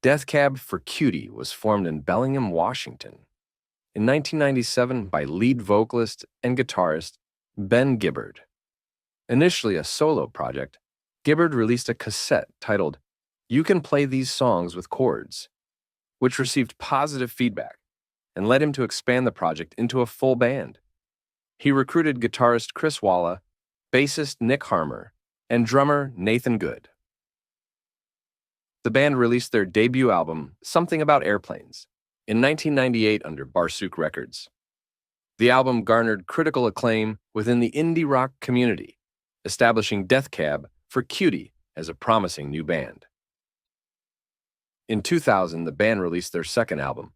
Death Cab for Cutie was formed in Bellingham, Washington, in 1997 by lead vocalist and guitarist Ben Gibbard. Initially a solo project, Gibbard released a cassette titled "You Can Play These Songs with Chords," which received positive feedback and led him to expand the project into a full band. He recruited guitarist Chris Walla, bassist Nick Harmer, and drummer Nathan Good. The band released their debut album, Something About Airplanes, in 1998 under Barsook Records. The album garnered critical acclaim within the indie rock community, establishing Death Cab for Cutie as a promising new band. In 2000, the band released their second album,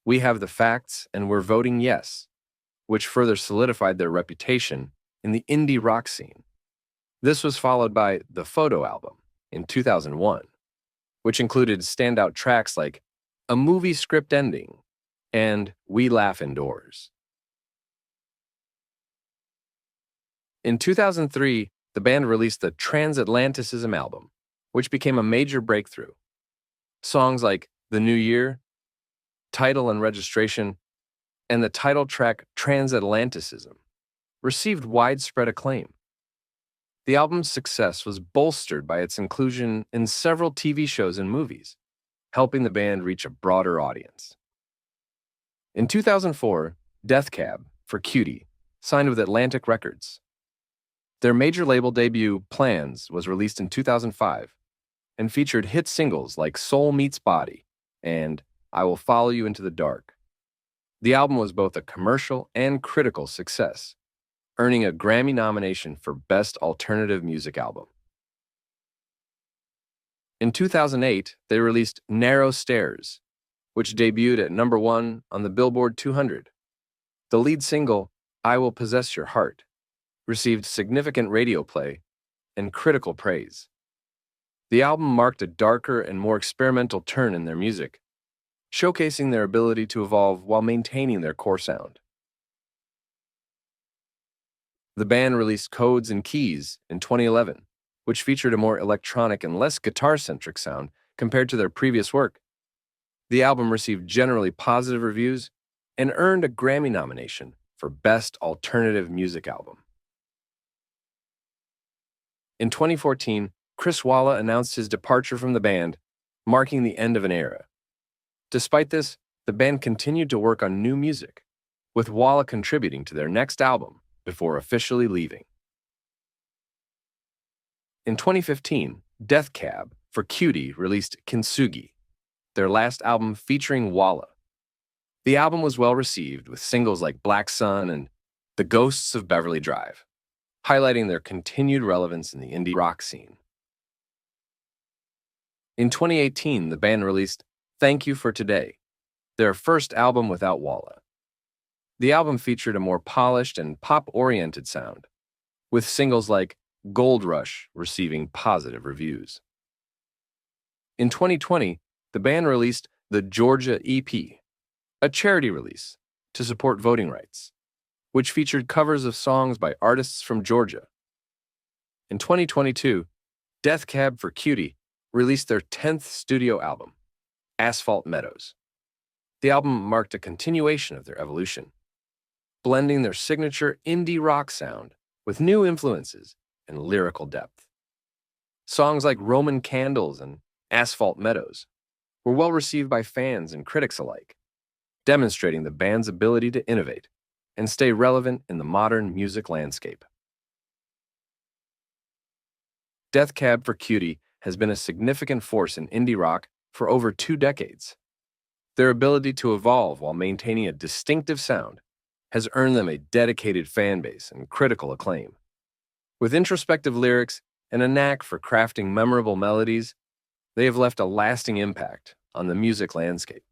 We Have the Facts and We're Voting Yes, which further solidified their reputation in the indie rock scene. This was followed by the Photo album in 2001, which included standout tracks like A Movie Script Ending and We Laugh Indoors. In 2003, the band released the Transatlanticism album, which became a major breakthrough. Songs like The New Year, Title and Registration, and the title track Transatlanticism received widespread acclaim. The album's success was bolstered by its inclusion in several TV shows and movies, helping the band reach a broader audience. In 2004, Death Cab for Cutie signed with Atlantic Records. Their major label debut, Plans, was released in 2005 and featured hit singles like Soul Meets Body and I Will Follow You Into the Dark. The album was both a commercial and critical success, earning a Grammy nomination for Best Alternative Music Album. In 2008, they released Narrow Stairs, which debuted at number 1 on the Billboard 200. The lead single, I Will Possess Your Heart, received significant radio play and critical praise. The album marked a darker and more experimental turn in their music, showcasing their ability to evolve while maintaining their core sound. The band released Codes and Keys in 2011, which featured a more electronic and less guitar-centric sound compared to their previous work. The album received generally positive reviews and earned a Grammy nomination for Best Alternative Music Album. In 2014, Chris Walla announced his departure from the band, marking the end of an era. Despite this, the band continued to work on new music, with Walla contributing to their next album before officially leaving. In 2015, Death Cab for Cutie released Kintsugi, their last album featuring Walla. The album was well received with singles like Black Sun and The Ghosts of Beverly Drive, highlighting their continued relevance in the indie rock scene. In 2018, the band released Thank You for Today, their first album without Walla. The album featured a more polished and pop-oriented sound, with singles like Gold Rush receiving positive reviews. In 2020, the band released the Georgia EP, a charity release to support voting rights, which featured covers of songs by artists from Georgia. In 2022, Death Cab for Cutie released their 10th studio album, Asphalt Meadows. The album marked a continuation of their evolution, blending their signature indie rock sound with new influences and lyrical depth. Songs like Roman Candles and Asphalt Meadows were well received by fans and critics alike, demonstrating the band's ability to innovate and stay relevant in the modern music landscape. Death Cab for Cutie has been a significant force in indie rock for over 2 decades. Their ability to evolve while maintaining a distinctive sound has earned them a dedicated fan base and critical acclaim. With introspective lyrics and a knack for crafting memorable melodies, they have left a lasting impact on the music landscape.